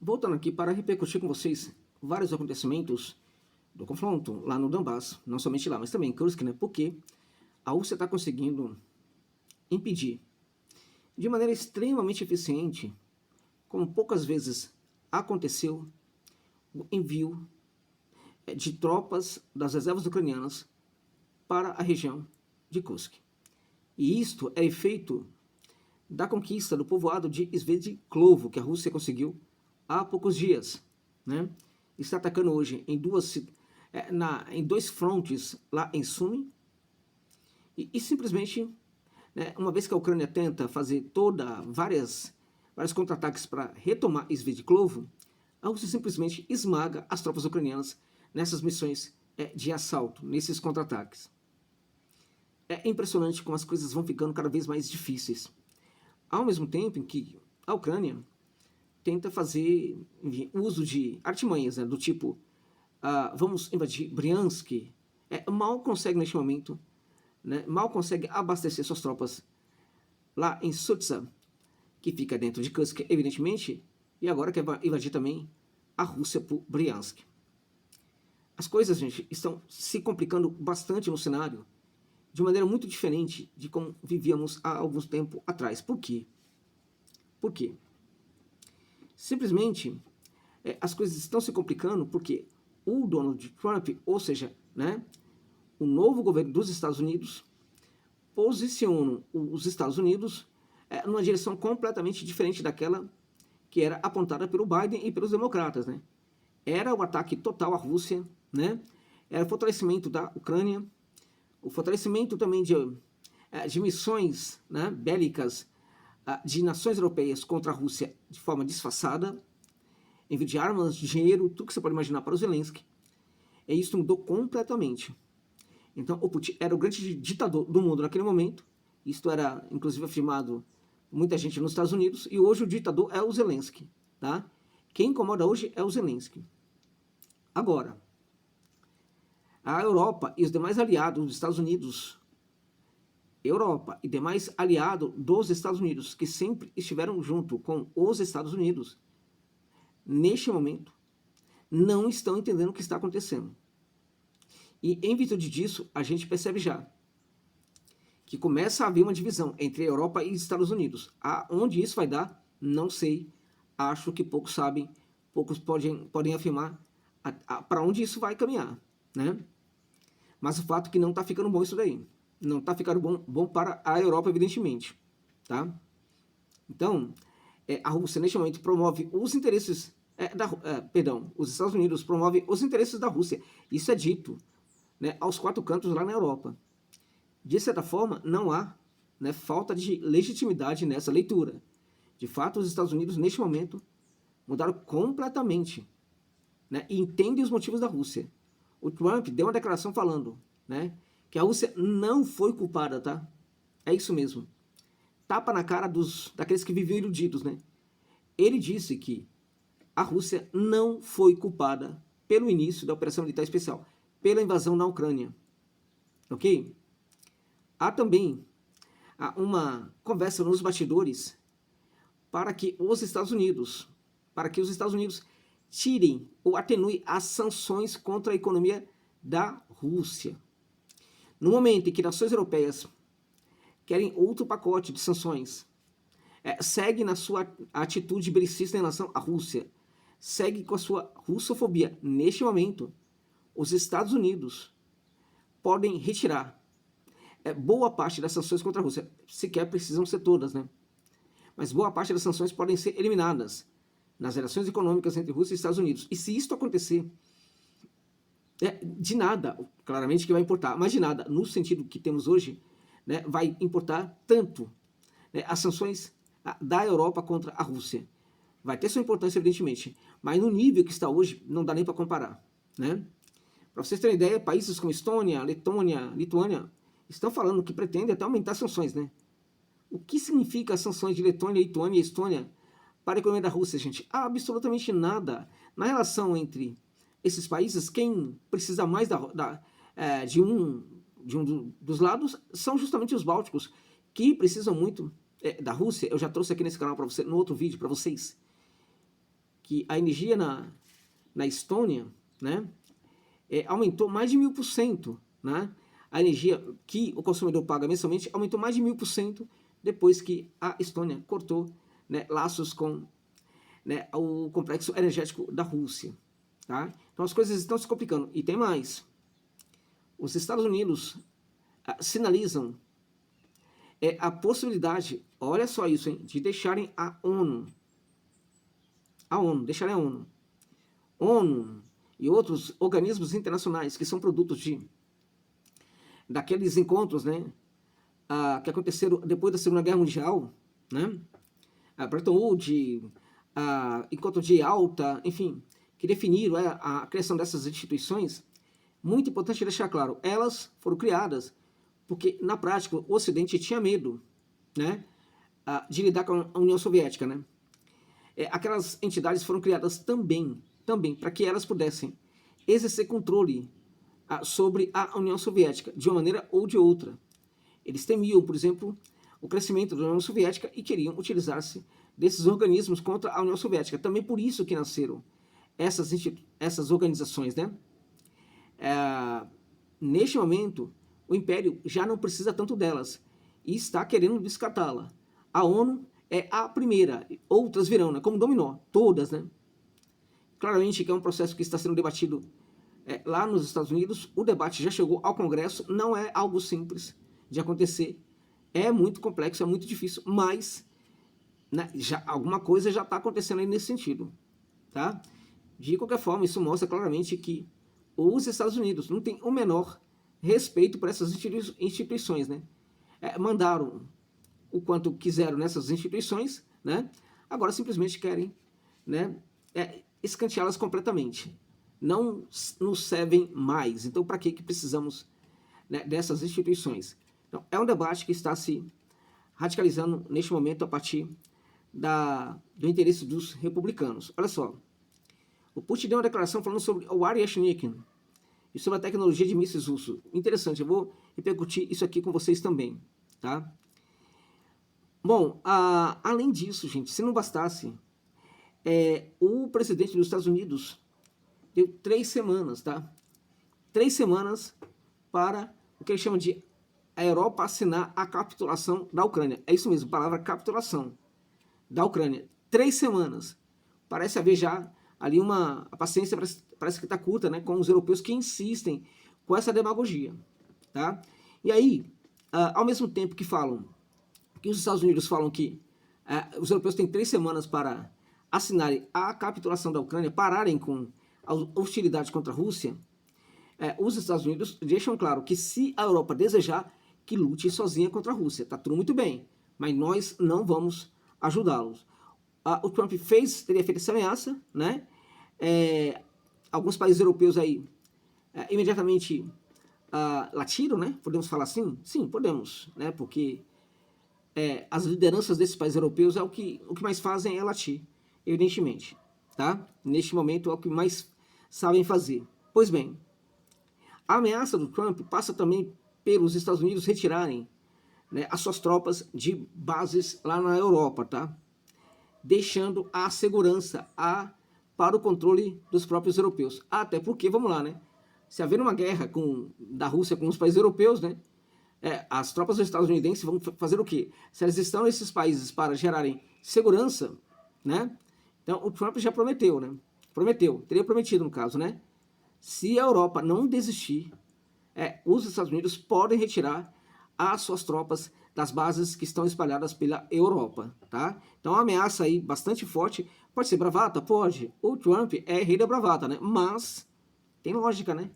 voltando aqui para repercutir com vocês vários acontecimentos do confronto lá no Donbass, não somente lá, mas também em Kursk, né? Porque a Rússia está conseguindo impedir de maneira extremamente eficiente, como poucas vezes aconteceu, o envio de tropas das reservas ucranianas para a região de Kursk. E isto é efeito da conquista do povoado de Sverdlovsk, que a Rússia conseguiu há poucos dias, né? Está atacando hoje em dois frontes lá em Sumy e simplesmente, né, uma vez que a Ucrânia tenta fazer vários contra-ataques para retomar Sverdlovsk, a Rússia simplesmente esmaga as tropas ucranianas nessas missões de assalto, nesses contra-ataques. É impressionante como as coisas vão ficando cada vez mais difíceis. Ao mesmo tempo em que a Ucrânia tenta fazer uso de artimanhas, né, do tipo, vamos invadir Bryansk, mal consegue neste momento, né, mal consegue abastecer suas tropas lá em Sutsa, que fica dentro de Kursk, evidentemente, e agora quer invadir também a Rússia por Bryansk. As coisas, gente, estão se complicando bastante no cenário, de maneira muito diferente de como vivíamos há algum tempo atrás. Por quê? Por quê? Simplesmente, as coisas estão se complicando porque o Donald Trump, ou seja, né, o novo governo dos Estados Unidos, posiciona os Estados Unidos numa direção completamente diferente daquela que era apontada pelo Biden e pelos democratas, né? Era o ataque total à Rússia, né? Era o fortalecimento da Ucrânia, o fortalecimento também de missões, né, bélicas de nações europeias contra a Rússia de forma disfarçada, envio de armas, de dinheiro, tudo que você pode imaginar para o Zelensky. E isso mudou completamente. Então, o Putin era o grande ditador do mundo naquele momento. Isto era, inclusive, afirmado por muita gente nos Estados Unidos. E hoje o ditador é o Zelensky, tá? Quem incomoda hoje é o Zelensky. Agora, a Europa e os demais aliados dos Estados Unidos, Europa e demais aliados dos Estados Unidos, que sempre estiveram junto com os Estados Unidos, neste momento, não estão entendendo o que está acontecendo. E em virtude disso, a gente percebe já que começa a haver uma divisão entre a Europa e os Estados Unidos. Aonde isso vai dar, não sei. Acho que poucos sabem, poucos podem afirmar para onde isso vai caminhar, né? Mas o fato é que não está ficando bom isso daí. Não está ficando bom para a Europa, evidentemente, tá? Então, a Rússia, neste momento, promove os interesses os Estados Unidos promovem os interesses da Rússia. Isso é dito, né, aos quatro cantos lá na Europa. De certa forma, não há, né, falta de legitimidade nessa leitura. De fato, os Estados Unidos, neste momento, mudaram completamente, né, e entendem os motivos da Rússia. O Trump deu uma declaração falando, né, que a Rússia não foi culpada, tá? É isso mesmo. Tapa na cara daqueles que viviam iludidos, né? Ele disse que a Rússia não foi culpada pelo início da Operação Militar Especial, pela invasão na Ucrânia. Ok? Há também uma conversa nos bastidores para que os Estados Unidos tirem ou atenuem as sanções contra a economia da Rússia. No momento em que nações europeias querem outro pacote de sanções, segue na sua atitude belicista em relação à Rússia, segue com a sua russofobia. Neste momento, os Estados Unidos podem retirar boa parte das sanções contra a Rússia. Sequer precisam ser todas, né? Mas boa parte das sanções podem ser eliminadas nas relações econômicas entre Rússia e Estados Unidos. E se isso acontecer, de nada, claramente que vai importar, mas de nada, no sentido que temos hoje, né, vai importar tanto, né, as sanções da Europa contra a Rússia. Vai ter sua importância, evidentemente, mas no nível que está hoje, não dá nem para comparar, né? Para vocês terem ideia, países como Estônia, Letônia, Lituânia, estão falando que pretendem até aumentar as sanções, né? O que significa as sanções de Letônia, Lituânia e Estônia para a economia da Rússia, gente? Absolutamente nada. Na relação entre esses países, quem precisa mais de um dos lados são justamente os bálticos, que precisam muito da Rússia. Eu já trouxe aqui nesse canal para você, no outro vídeo para vocês, que a energia na Estônia, né, aumentou mais de 1000%, né? A energia que o consumidor paga mensalmente aumentou mais de 1000% depois que a Estônia cortou, né, laços com, né, o complexo energético da Rússia. Tá? Então as coisas estão se complicando. E tem mais. Os Estados Unidos sinalizam a possibilidade, olha só isso, hein, de deixarem a ONU. Deixarem a ONU. ONU e outros organismos internacionais que são produtos daqueles encontros, né, que aconteceram depois da Segunda Guerra Mundial, né, Bretton Woods, encontro de Alta, enfim, que definiram a criação dessas instituições. Muito importante deixar claro, elas foram criadas porque, na prática, o Ocidente tinha medo, né, de lidar com a União Soviética, né. Aquelas entidades foram criadas também para que elas pudessem exercer controle sobre a União Soviética, de uma maneira ou de outra. Eles temiam, por exemplo, o crescimento da União Soviética e queriam utilizar-se desses organismos contra a União Soviética. Também por isso que nasceram essas organizações, né? Neste momento, o Império já não precisa tanto delas e está querendo descartá-la. A ONU é a primeira, outras virão, né? Como dominó, todas, né? Claramente que é um processo que está sendo debatido lá nos Estados Unidos. O debate já chegou ao Congresso, não é algo simples de acontecer, é muito complexo, é muito difícil, mas, né, alguma coisa já está acontecendo aí nesse sentido, tá? De qualquer forma, isso mostra claramente que os Estados Unidos não têm o menor respeito por essas instituições, né? Mandaram o quanto quiseram nessas instituições, né? Agora simplesmente querem, né, escanteá-las completamente. Não nos servem mais. Então, para que precisamos, né, dessas instituições? Então, é um debate que está se radicalizando neste momento a partir do interesse dos republicanos. Olha só, o Putin deu uma declaração falando sobre o Aryashnik e sobre a tecnologia de mísseis russos. Interessante, eu vou repercutir isso aqui com vocês também, tá? Bom, além disso, gente, se não bastasse, o presidente dos Estados Unidos deu 3 semanas, tá? 3 semanas para o que ele chama de a Europa assinar a capitulação da Ucrânia. É isso mesmo, palavra capitulação da Ucrânia. 3 semanas. Parece haver já ali a paciência parece que está curta, né, com os europeus que insistem com essa demagogia, tá? E aí, ao mesmo tempo que os Estados Unidos falam que os europeus têm 3 semanas para assinarem a capitulação da Ucrânia, pararem com a hostilidade contra a Rússia, os Estados Unidos deixam claro que se a Europa desejar, que lute sozinha contra a Rússia. Tá tudo muito bem, mas nós não vamos ajudá-los. O Trump teria feito essa ameaça, né? Alguns países europeus aí imediatamente latiram, né? Podemos falar assim? Sim, podemos, né? Porque as lideranças desses países europeus o que mais fazem é latir, evidentemente, tá? Neste momento é o que mais sabem fazer. Pois bem, a ameaça do Trump passa também pelos Estados Unidos retirarem, né, as suas tropas de bases lá na Europa, tá? Deixando a segurança para o controle dos próprios europeus. Até porque, vamos lá, né? Se haver uma guerra da Rússia com os países europeus, né? As tropas estadunidenses vão fazer o quê? Se elas estão nesses países para gerarem segurança, né? Então, o Trump já prometeu, né? Teria prometido no caso, né? Se a Europa não desistir, os Estados Unidos podem retirar as suas tropas das bases que estão espalhadas pela Europa, tá? Então, uma ameaça aí bastante forte. Pode ser bravata? Pode. O Trump é rei da bravata, né? Mas tem lógica, né?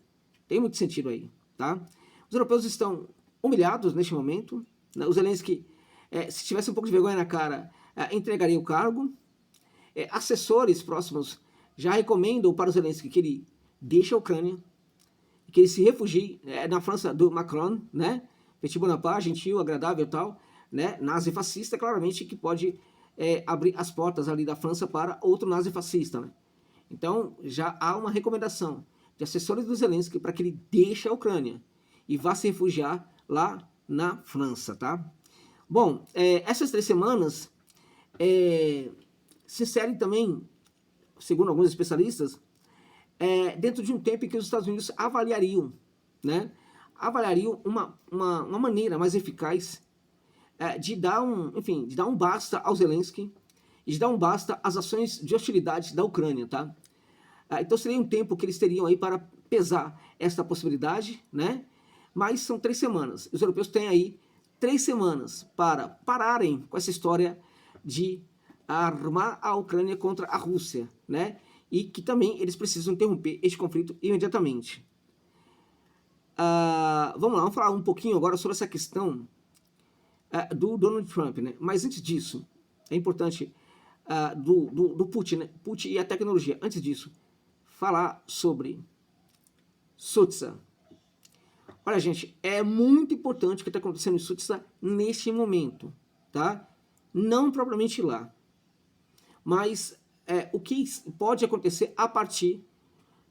Tem muito sentido aí, tá? Os europeus estão humilhados neste momento, né? O Zelensky, se tivesse um pouco de vergonha na cara, entregaria o cargo. Assessores próximos já recomendam para o Zelensky que ele deixe a Ucrânia, que ele se refugie na França do Macron, né? Petit Bonaparte, gentil, agradável e tal, né? Nazi-fascista, claramente que pode abrir as portas ali da França para outro nazi-fascista, né? Então, já há uma recomendação de assessores do Zelensky para que ele deixe a Ucrânia e vá se refugiar lá na França, tá? Bom, essas 3 semanas se inserem também segundo alguns especialistas, dentro de um tempo em que os Estados Unidos avaliariam, né, uma maneira mais eficaz de dar um basta ao Zelensky e de dar um basta às ações de hostilidade da Ucrânia, tá? Então seria um tempo que eles teriam aí para pesar esta possibilidade, né? Mas são 3 semanas. Os europeus têm aí 3 semanas para pararem com essa história de armar a Ucrânia contra a Rússia, né? E que também eles precisam interromper este conflito imediatamente. Vamos lá, vamos falar um pouquinho agora sobre essa questão do Donald Trump, né? Mas antes disso, é importante do Putin, né? Putin e a tecnologia. Antes disso, falar sobre Sutsa. Olha, gente, é muito importante o que está acontecendo em Sutsa neste momento, tá? Não propriamente lá, mas o que pode acontecer a partir,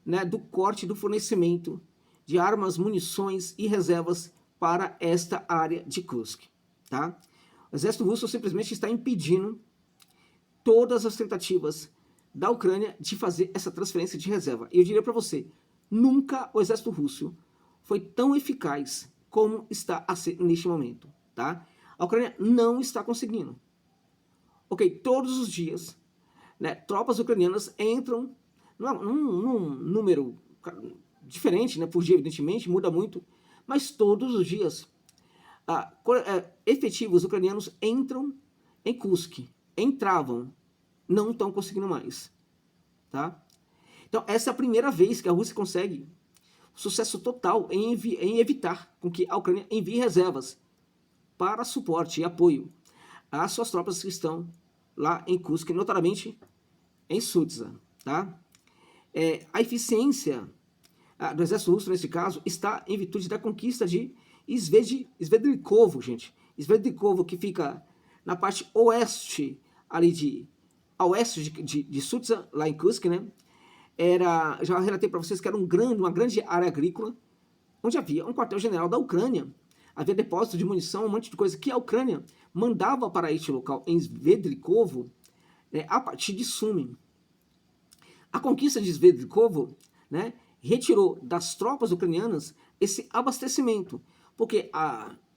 né, do corte do fornecimento de armas, munições e reservas para esta área de Kursk, tá? O exército russo simplesmente está impedindo todas as tentativas da Ucrânia de fazer essa transferência de reserva. E eu diria para você, nunca o exército russo foi tão eficaz como está a ser neste momento, tá? A Ucrânia não está conseguindo. Ok, todos os dias, né, tropas ucranianas entram num número diferente, né, por dia, evidentemente, muda muito, mas todos os dias efetivos ucranianos entram em Kursk, entravam, não estão conseguindo mais, tá? Então essa é a primeira vez que a Rússia consegue sucesso total em evitar com que a Ucrânia envie reservas para suporte e apoio às suas tropas que estão lá em Kursk, notadamente em Sutsa, tá? A eficiência do exército russo, nesse caso, está em virtude da conquista de Svedrikovo, gente. Svedrikovo, que fica na parte oeste, ali a oeste de Sutsa, lá em Kursk, né? Já relatei para vocês que era uma grande área agrícola, onde havia um quartel-general da Ucrânia, havia depósito de munição, um monte de coisa que a Ucrânia mandava para este local, em Svedrikovo, né, a partir de Sumy. A conquista de Svedrikovo, né, retirou das tropas ucranianas esse abastecimento, porque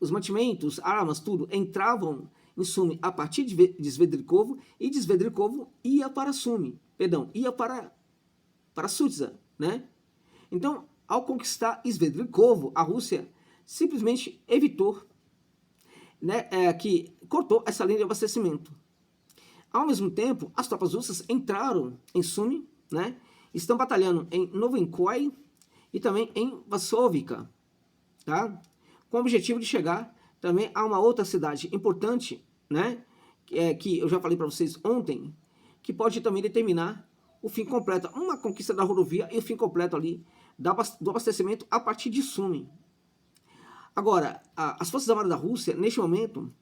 os mantimentos, armas, tudo, entravam em Sumy a partir de Svedrikovo, e de Svedrikovo ia para Sumy, ia para Sutsa, né? Então, ao conquistar Svedrikovo, a Rússia simplesmente evitou, né, que cortou essa linha de abastecimento. Ao mesmo tempo, as tropas russas entraram em Sumy, né? Estão batalhando em Novinkoy e também em Vassovka, tá? Com o objetivo de chegar também a uma outra cidade importante, né? Que eu já falei para vocês ontem, que pode também determinar o fim completo, uma conquista da rodovia e o fim completo ali do abastecimento a partir de Sumy. Agora, as Forças Armadas da Rússia, neste momento,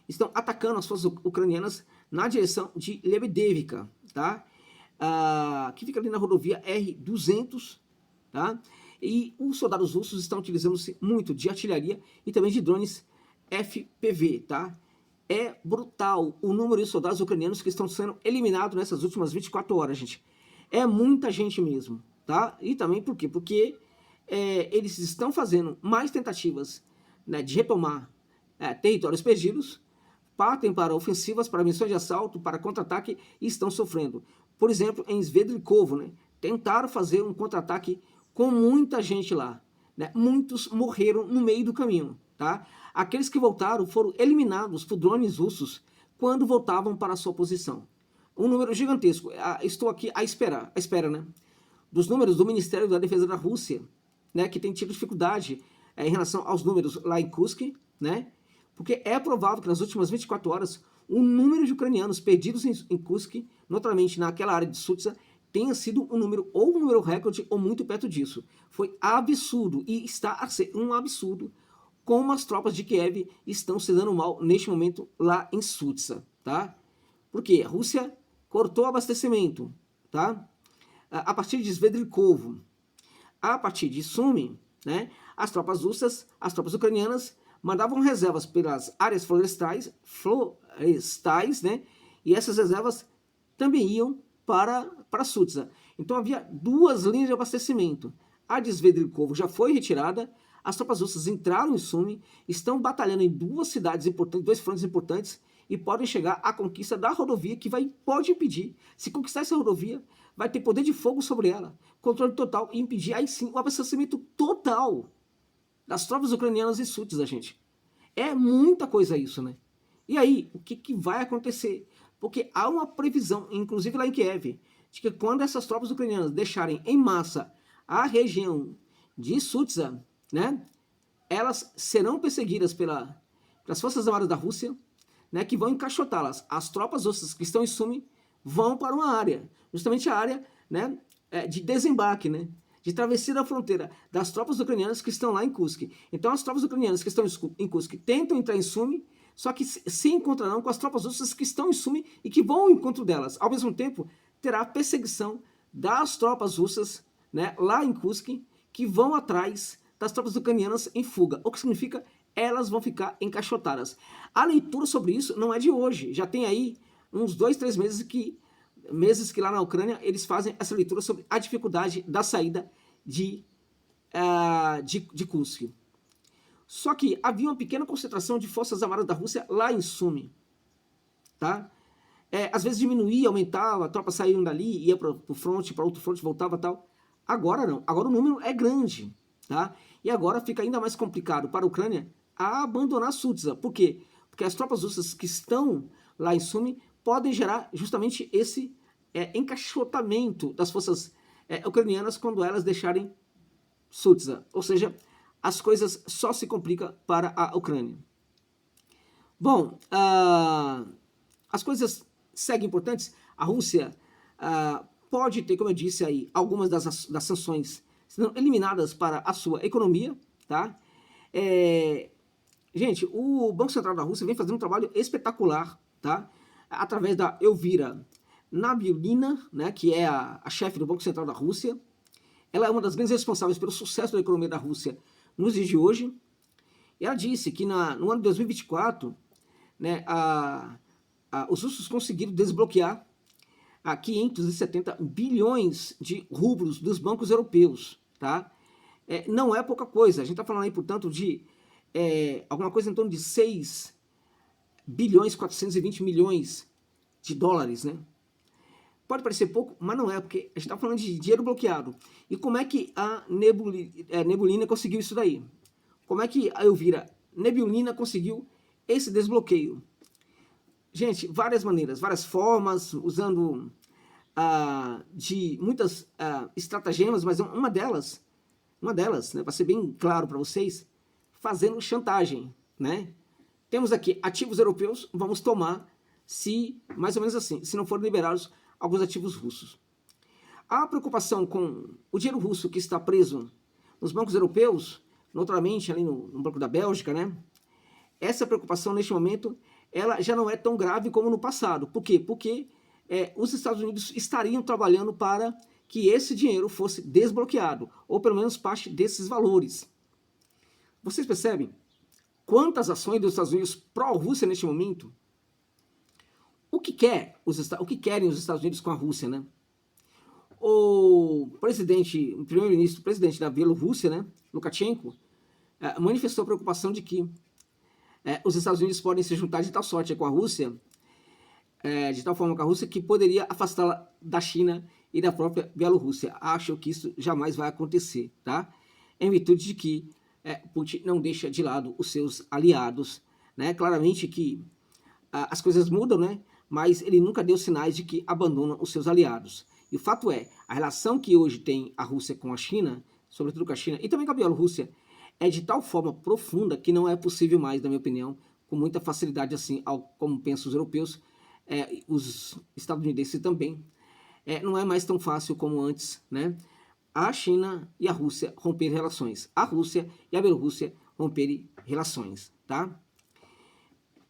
estão atacando as forças ucranianas na direção de Lebedevka, tá? Que fica ali na rodovia R-200, tá? E os soldados russos estão utilizando-se muito de artilharia e também de drones FPV, tá? É brutal o número de soldados ucranianos que estão sendo eliminados nessas últimas 24 horas, gente. É muita gente mesmo, tá? E também por quê? Porque eles estão fazendo mais tentativas, né, de retomar territórios perdidos, partem para ofensivas, para missões de assalto, para contra-ataque e estão sofrendo. Por exemplo, em Svedrikovo, né, tentaram fazer um contra-ataque com muita gente lá, né? Muitos morreram no meio do caminho, tá? Aqueles que voltaram foram eliminados por drones russos quando voltavam para a sua posição. Um número gigantesco. Estou aqui à espera, né, dos números do Ministério da Defesa da Rússia, né, que tem tido dificuldade em relação aos números lá em Kursk, né? Porque é provável que nas últimas 24 horas o número de ucranianos perdidos em Kursk, notadamente naquela área de Sutsa, tenha sido um número recorde ou muito perto disso. Foi absurdo e está a ser um absurdo como as tropas de Kiev estão se dando mal neste momento lá em Sutsa, tá? Porque a Rússia cortou o abastecimento, tá? A partir de Svedrikovo, a partir de Sumy, né? As tropas russas, as tropas ucranianas mandavam reservas pelas áreas florestais, né? E essas reservas também iam para Sutza. Então havia duas linhas de abastecimento. A de Svedrikovo já foi retirada, as tropas russas entraram em Sumi, estão batalhando em duas cidades importantes, dois frontes importantes, e podem chegar à conquista da rodovia, que pode impedir, se conquistar essa rodovia, vai ter poder de fogo sobre ela, controle total, e impedir aí sim o abastecimento total das tropas ucranianas em Sutza, gente. É muita coisa isso, né? E aí, o que vai acontecer? Porque há uma previsão, inclusive lá em Kiev, de que quando essas tropas ucranianas deixarem em massa a região de Sutza, né, elas serão perseguidas pelas Forças Armadas da Rússia, né, que vão encaixotá-las. As tropas russas que estão em Sumi vão para uma área, justamente a área, né, de desembarque, né, de travessia da fronteira das tropas ucranianas que estão lá em Kursk. Então as tropas ucranianas que estão em Kursk tentam entrar em Sumi, só que se encontrarão com as tropas russas que estão em Sumi e que vão ao encontro delas. Ao mesmo tempo, terá perseguição das tropas russas, né, lá em Kursk, que vão atrás das tropas ucranianas em fuga. O que significa elas vão ficar encaixotadas. A leitura sobre isso não é de hoje. Já tem aí uns 2, 3 meses que lá na Ucrânia eles fazem essa leitura sobre a dificuldade da saída de Kursk. Só que havia uma pequena concentração de forças armadas da Rússia lá em Sumi, tá? Às vezes diminuía, aumentava, a tropa saía dali, ia para o fronte, para outro fronte, voltava e tal. Agora não, agora o número é grande, tá? E agora fica ainda mais complicado para a Ucrânia a abandonar Sutza. Por quê? Porque as tropas russas que estão lá em Sumi podem gerar justamente esse encaixotamento das forças ucranianas quando elas deixarem Sutza. Ou seja, as coisas só se complicam para a Ucrânia. Bom, as coisas seguem importantes. A Rússia pode ter, como eu disse aí, algumas das sanções sendo eliminadas para a sua economia, tá? Gente, o Banco Central da Rússia vem fazendo um trabalho espetacular, tá? Através da Elvira Nabiullina, né, que é a chefe do Banco Central da Rússia. Ela é uma das grandes responsáveis pelo sucesso da economia da Rússia nos dias de hoje. E ela disse que no ano de 2024, né, os russos conseguiram desbloquear 570 bilhões de rublos dos bancos europeus, tá? Não é pouca coisa. A gente está falando aí, portanto, de alguma coisa em torno de 6 bilhões 420 milhões de dólares, né? Pode parecer pouco, mas não é, porque a gente está falando de dinheiro bloqueado. E como é que a Nabiullina conseguiu isso daí? Como é que a Elvira Nabiullina conseguiu esse desbloqueio? Gente, várias maneiras, várias formas, usando de muitas estratagemas, mas uma delas, né, para ser bem claro para vocês, fazendo chantagem, né? Temos aqui ativos europeus, vamos tomar, mais ou menos assim, se não forem liberados alguns ativos russos. A preocupação com o dinheiro russo que está preso nos bancos europeus, notoriamente ali no Banco da Bélgica, né? Essa preocupação neste momento, ela já não é tão grave como no passado. Por quê? Porque os Estados Unidos estariam trabalhando para que esse dinheiro fosse desbloqueado, ou pelo menos parte desses valores. Vocês percebem quantas ações dos Estados Unidos pró-Rússia neste momento? O que querem os Estados Unidos com a Rússia, né? O primeiro-ministro, presidente da Bielorrússia, né, Lukashenko, manifestou a preocupação de que os Estados Unidos podem se juntar de tal sorte com a Rússia, de tal forma com a Rússia, que poderia afastá-la da China e da própria Bielorrússia. Acho que isso jamais vai acontecer, tá? Em virtude de que Putin não deixa de lado os seus aliados, né? Claramente que as coisas mudam, né? Mas ele nunca deu sinais de que abandona os seus aliados. E o fato é, a relação que hoje tem a Rússia com a China, sobretudo com a China e também com a Bielorrússia, é de tal forma profunda que não é possível mais, na minha opinião, com muita facilidade, assim, como pensam os europeus, os estadunidenses também, não é mais tão fácil como antes, né? A China e a Rússia romperem relações. A Rússia e a Bielorrússia romperem relações, tá?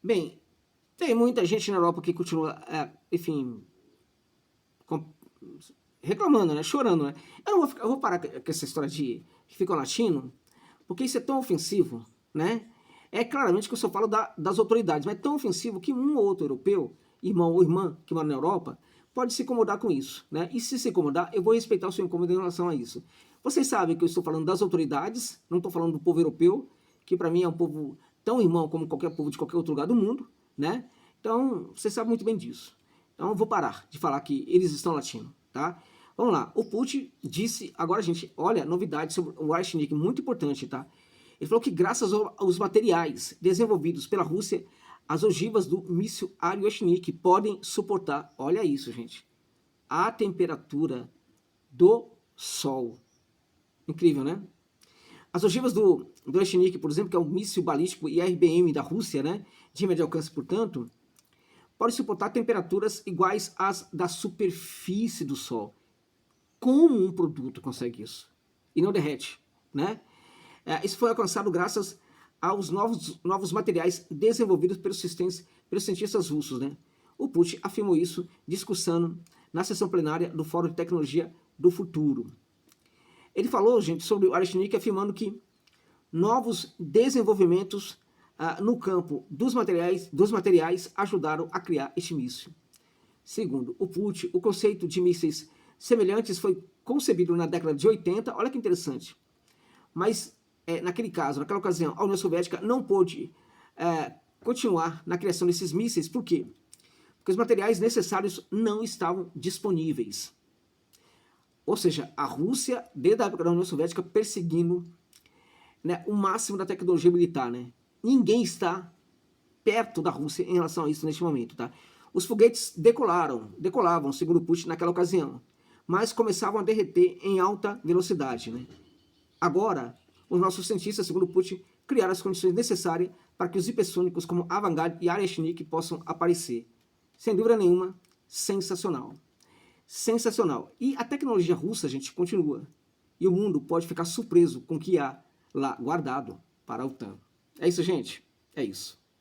Bem, tem muita gente na Europa que continua, enfim, reclamando, né? Chorando, né? Eu vou parar com essa história de que ficam latino, porque isso é tão ofensivo, né? É claramente que eu só falo das autoridades, mas é tão ofensivo que um ou outro europeu, irmão ou irmã que mora na Europa, pode se incomodar com isso, né? E se incomodar, eu vou respeitar o seu incômodo em relação a isso. Vocês sabem que eu estou falando das autoridades, não estou falando do povo europeu, que para mim é um povo tão irmão como qualquer povo de qualquer outro lugar do mundo, né? Então, vocês sabem muito bem disso. Então, eu vou parar de falar que eles estão latindo, tá? Vamos lá. O Putin disse, agora, gente, olha, novidade sobre o Areshnik, muito importante, tá? Ele falou que graças aos materiais desenvolvidos pela Rússia, as ogivas do míssil Areshnik podem suportar, olha isso, gente, a temperatura do Sol. Incrível, né? As ogivas do Areshnik, por exemplo, que é um míssil balístico IRBM da Rússia, né, de médio alcance, portanto, podem suportar temperaturas iguais às da superfície do Sol. Como um produto consegue isso? E não derrete, né? Isso foi alcançado graças aos novos materiais desenvolvidos pelos cientistas russos, né? O Putin afirmou isso discussando na sessão plenária do Fórum de Tecnologia do Futuro. Ele falou, gente, sobre o Areshnik, afirmando que novos desenvolvimentos no campo dos materiais ajudaram a criar este míssil. Segundo o Putin, o conceito de mísseis semelhantes foi concebido na década de 80, olha que interessante, mas naquele caso, naquela ocasião, a União Soviética não pôde continuar na criação desses mísseis. Por quê? Porque os materiais necessários não estavam disponíveis. Ou seja, a Rússia, desde a época da União Soviética, perseguindo, né, o máximo da tecnologia militar, né? Ninguém está perto da Rússia em relação a isso neste momento, tá? Os foguetes decolavam, segundo Putin, naquela ocasião, mas começavam a derreter em alta velocidade, né? Agora, os nossos cientistas, segundo Putin, criaram as condições necessárias para que os hipersônicos como Avangard e Areshnik possam aparecer. Sem dúvida nenhuma, sensacional. Sensacional. E a tecnologia russa, gente, continua. E o mundo pode ficar surpreso com o que há lá guardado para a OTAN. É isso, gente? É isso.